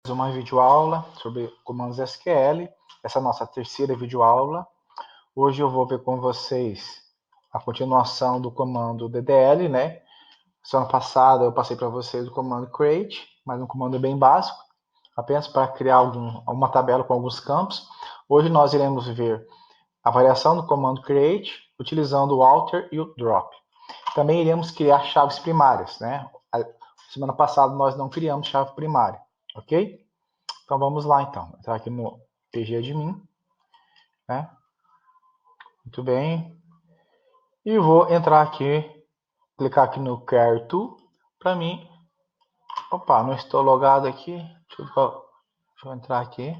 Uma videoaula sobre comandos SQL, essa é a nossa terceira videoaula. Hoje eu vou ver com vocês a continuação do comando DDL, né? Semana passada eu passei para vocês o comando create, mas um comando bem básico, apenas para criar uma tabela com alguns campos. Hoje nós iremos ver a variação do comando create, utilizando o alter e o drop. Também iremos criar chaves primárias, né? Semana passada nós não criamos chave primária, ok? Então vamos lá então, entrar aqui no pgadmin, né? Muito bem. E vou entrar aqui, clicar aqui no Query To, para mim. Opa, não estou logado aqui. Deixa eu entrar aqui.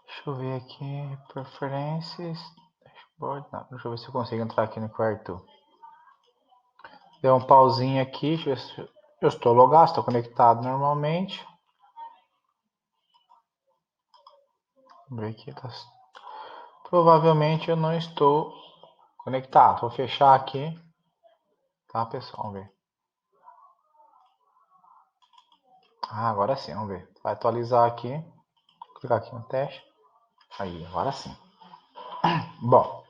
Deixa eu ver aqui, preferências, dashboard, não, deixa eu ver se eu consigo entrar aqui no Query To. Deu um pauzinho aqui, deixa eu ver se eu estou logado, estou conectado normalmente. Vamos ver aqui, tá. Provavelmente eu não estou conectado. Vou fechar aqui, tá, pessoal? Vamos ver. Agora sim, vamos ver. Vai atualizar aqui. Vou clicar aqui no teste. Aí, agora sim. Bom,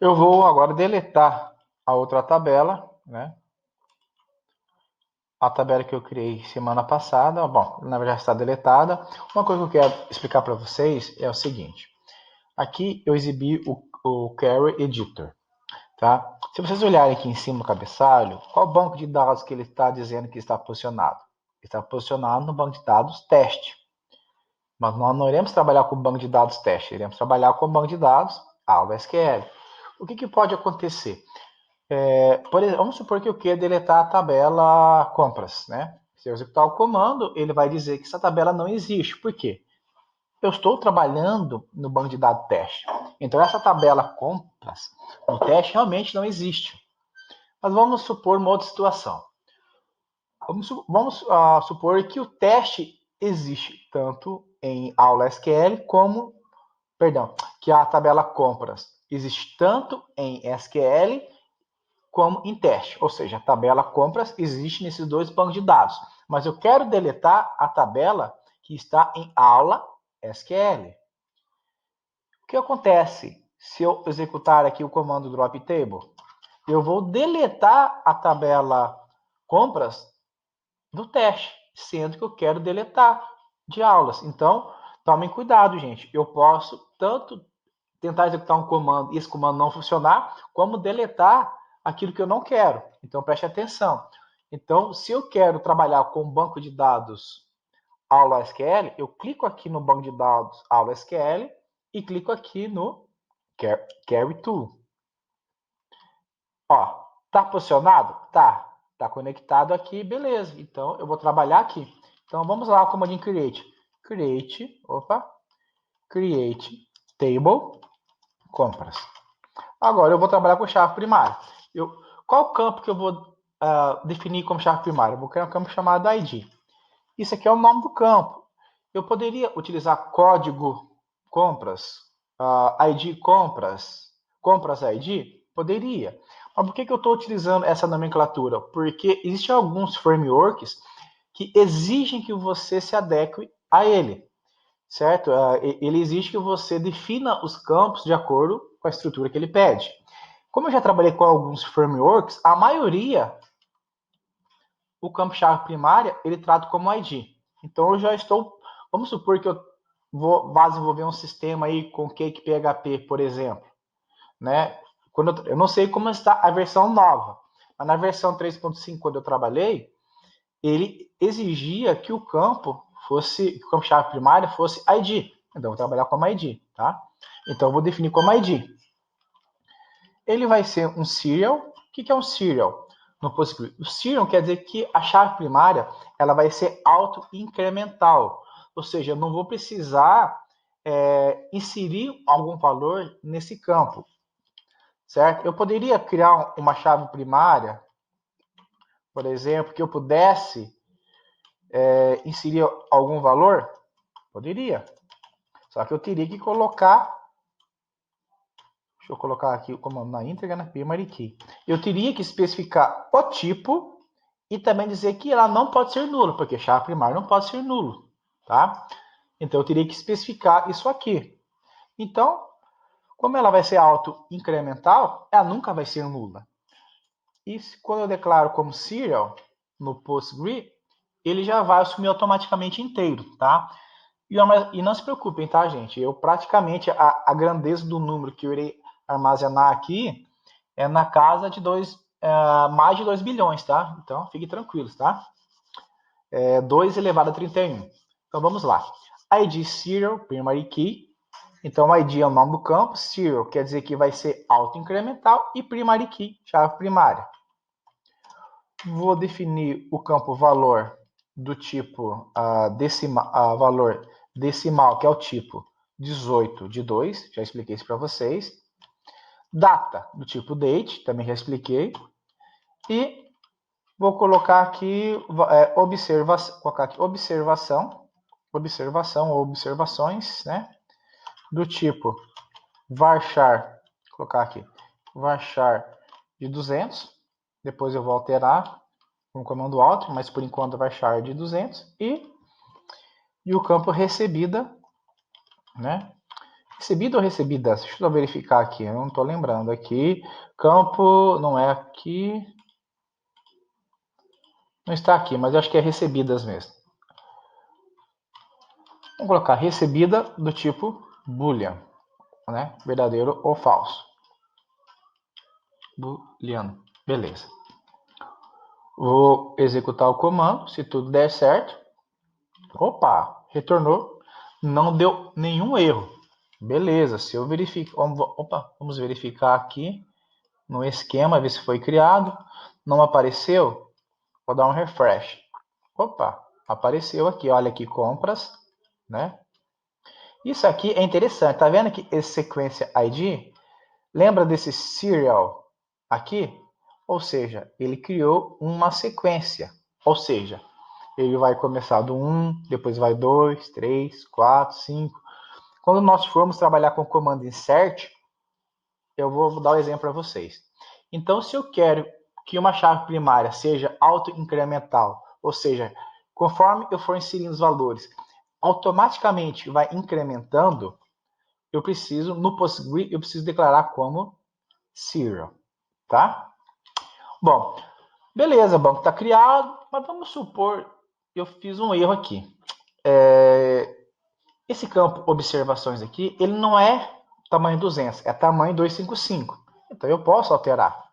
eu vou agora deletar a outra tabela, né? A tabela que eu criei semana passada, bom, na verdade está deletada. Uma coisa que eu quero explicar para vocês é o seguinte. Aqui eu exibi o Query Editor, tá? Se vocês olharem aqui em cima do cabeçalho, qual banco de dados que ele está dizendo que está posicionado? Ele está posicionado no banco de dados teste. Mas nós não iremos trabalhar com o banco de dados teste, iremos trabalhar com o banco de dados aula SQL. O que pode acontecer? Por exemplo, vamos supor que eu queira deletar a tabela compras, né? Se eu executar o comando, ele vai dizer que essa tabela não existe. Por quê? Eu estou trabalhando no banco de dados teste. Então, essa tabela compras no teste realmente não existe. Mas vamos supor uma outra situação. Vamos supor que o teste existe tanto em aula SQL como, perdão, que a tabela compras existe tanto em SQL como em teste. Ou seja, a tabela compras existe nesses dois bancos de dados. Mas eu quero deletar a tabela que está em aula SQL. O que acontece se eu executar aqui o comando drop table? Eu vou deletar a tabela compras do teste, sendo que eu quero deletar de aulas. Então, tomem cuidado, gente. Eu posso tanto tentar executar um comando e esse comando não funcionar, como deletar aquilo que eu não quero. Então, preste atenção. Então, se eu quero trabalhar com um banco de dados aula SQL, eu clico aqui no banco de dados aula SQL e clico aqui no Query To. Ó, tá posicionado? Tá. Tá conectado aqui, beleza. Então, eu vou trabalhar aqui. Então, vamos lá, o comandinho create. Create table compras. Agora, eu vou trabalhar com chave primária. Qual campo que eu vou definir como chave primária? Eu vou criar um campo chamado ID. Isso aqui é o nome do campo. Eu poderia utilizar código compras, ID compras ID? Poderia. Mas por que eu estou utilizando essa nomenclatura? Porque existem alguns frameworks que exigem que você se adeque a ele, certo? Ele exige que você defina os campos de acordo com a estrutura que ele pede. Como eu já trabalhei com alguns frameworks, a maioria, o campo-chave primária, ele trata como ID. Então eu já estou, vamos supor que eu vou desenvolver um sistema aí com Cake PHP, por exemplo, né? Eu não sei como está a versão nova, mas na versão 3.5, quando eu trabalhei, ele exigia que o campo-chave primária fosse ID. Então eu vou trabalhar como ID, tá? Então eu vou definir como ID. Ele vai ser um serial. O que é um serial no PostgreSQL? O serial quer dizer que a chave primária ela vai ser auto-incremental, ou seja, eu não vou precisar inserir algum valor nesse campo, certo? Eu poderia criar uma chave primária, por exemplo, que eu pudesse inserir algum valor? Poderia. Só que eu teria que colocar Deixa eu colocar aqui o comando na íntegra, né? Primary key. Eu teria que especificar o tipo e também dizer que ela não pode ser nula, porque chave primária não pode ser nulo, tá? Então eu teria que especificar isso aqui. Então, como ela vai ser auto-incremental, ela nunca vai ser nula. E quando eu declaro como serial no PostgreSQL, ele já vai assumir automaticamente inteiro, tá? E não se preocupem, tá, gente? Eu praticamente, a grandeza do número que eu irei armazenar aqui é na casa de mais de 2 bilhões, tá? Então, fiquem tranquilos, tá? 2 elevado a 31. Então, vamos lá. ID serial, primary key. Então, ID é o nome do campo. Serial quer dizer que vai ser auto-incremental. E primary key, chave primária. Vou definir o campo valor do tipo valor decimal, que é o tipo 18 de 2. Já expliquei isso para vocês. Data, do tipo date, também já expliquei. E vou colocar aqui, observação ou observações, né? Do tipo varchar, vou colocar aqui, varchar de 200. Depois eu vou alterar com o comando Alt, mas por enquanto varchar de 200. E o campo recebida, né? Recebida ou recebidas? Deixa eu verificar aqui, eu não estou lembrando aqui. Campo não é aqui. Não está aqui, mas eu acho que é recebidas mesmo. Vamos colocar recebida do tipo boolean, né? Verdadeiro ou falso. Booleano. Beleza. Vou executar o comando, se tudo der certo. Opa, retornou. Não deu nenhum erro. Beleza, se eu verificar... vamos verificar aqui no esquema, ver se foi criado. Não apareceu? Vou dar um refresh. Opa, apareceu aqui. Olha aqui, compras, né? Isso aqui é interessante. Tá vendo que esse sequência ID lembra desse serial aqui? Ou seja, ele criou uma sequência. Ou seja, ele vai começar do 1, depois vai 2, 3, 4, 5. Quando nós formos trabalhar com o comando insert, eu vou dar o um exemplo para vocês. Então, se eu quero que uma chave primária seja auto-incremental, ou seja, conforme eu for inserindo os valores, automaticamente vai incrementando, eu preciso, no PostgreSQL, eu preciso declarar como serial, tá? Bom, beleza, o banco está criado, mas vamos supor que eu fiz um erro aqui. Esse campo observações aqui, ele não é tamanho 200, é tamanho 255. Então eu posso alterar.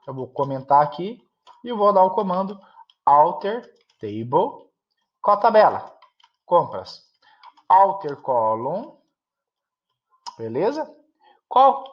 Eu vou comentar aqui e vou dar o comando alter table com a tabela compras. Alter column, beleza? Qual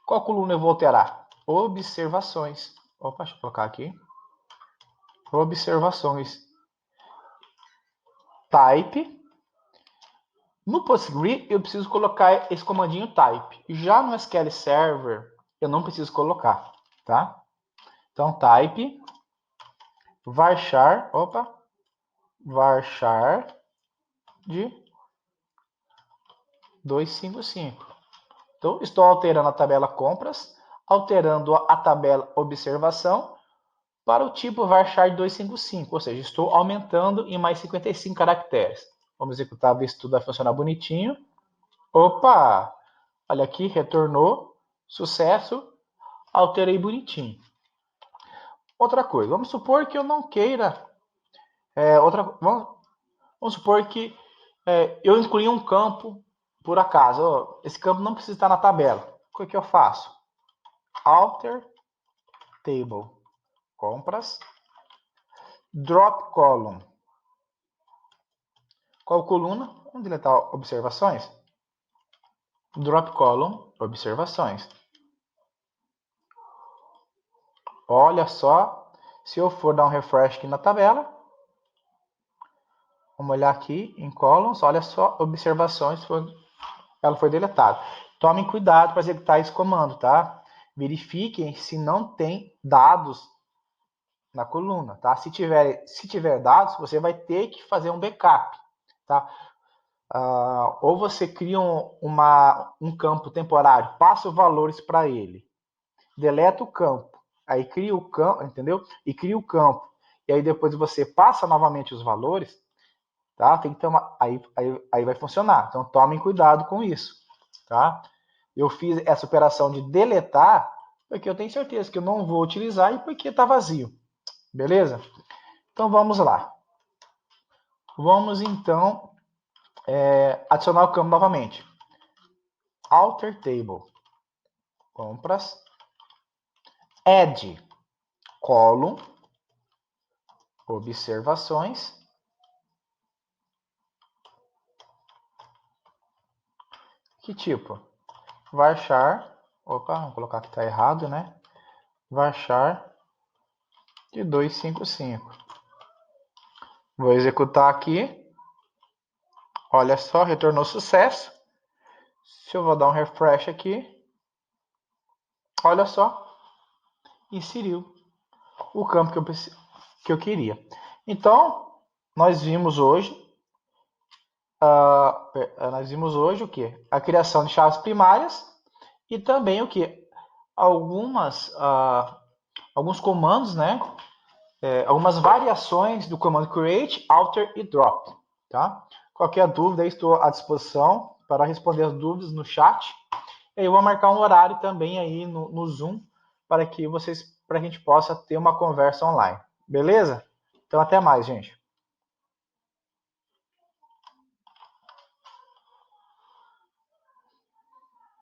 coluna eu vou alterar? Observações. Opa, deixa eu colocar aqui. Observações. Type. No PostgreSQL, eu preciso colocar esse comandinho type. Já no SQL Server, eu não preciso colocar, tá? Então, type varchar de 255. Então, estou alterando a tabela compras, alterando a tabela observação para o tipo varchar de 255, ou seja, estou aumentando em mais 55 caracteres. Vamos executar, ver se tudo vai funcionar bonitinho. Opa! Olha aqui, retornou. Sucesso. Alterei bonitinho. Outra coisa, vamos supor que eu não queira... vamos supor que eu incluí um campo por acaso. Esse campo não precisa estar na tabela. O que eu faço? Alter table compras drop column. Qual coluna? Vamos deletar observações. Drop column observações. Olha só, se eu for dar um refresh aqui na tabela, vamos olhar aqui em columns, olha só, observações, ela foi deletada. Tomem cuidado para executar esse comando, tá? Verifiquem se não tem dados na coluna, tá? Se tiver dados, você vai ter que fazer um backup, tá? ou você cria um campo temporário, passa os valores para ele, deleta o campo, aí cria o campo, entendeu? E cria o campo, e aí depois você passa novamente os valores, tá? Tem que ter aí vai funcionar. Então tomem cuidado com isso, tá? Eu fiz essa operação de deletar porque eu tenho certeza que eu não vou utilizar e porque está vazio, beleza? Então vamos lá. Vamos então adicionar o campo novamente. Alter Table, compras, Add Column, observações, que tipo? Varchar, opa, vamos colocar que está errado, né? Varchar de 255. Vou executar aqui. Olha só, retornou sucesso. Se eu vou dar um refresh aqui, olha só, inseriu o campo que eu queria. Então, nós vimos hoje o que? A criação de chaves primárias e também o que? Alguns comandos, né? Algumas variações do comando create, alter e drop, tá? Qualquer dúvida, estou à disposição para responder as dúvidas no chat. Eu vou marcar um horário também aí no Zoom para que a gente possa ter uma conversa online. Beleza? Então até mais, gente.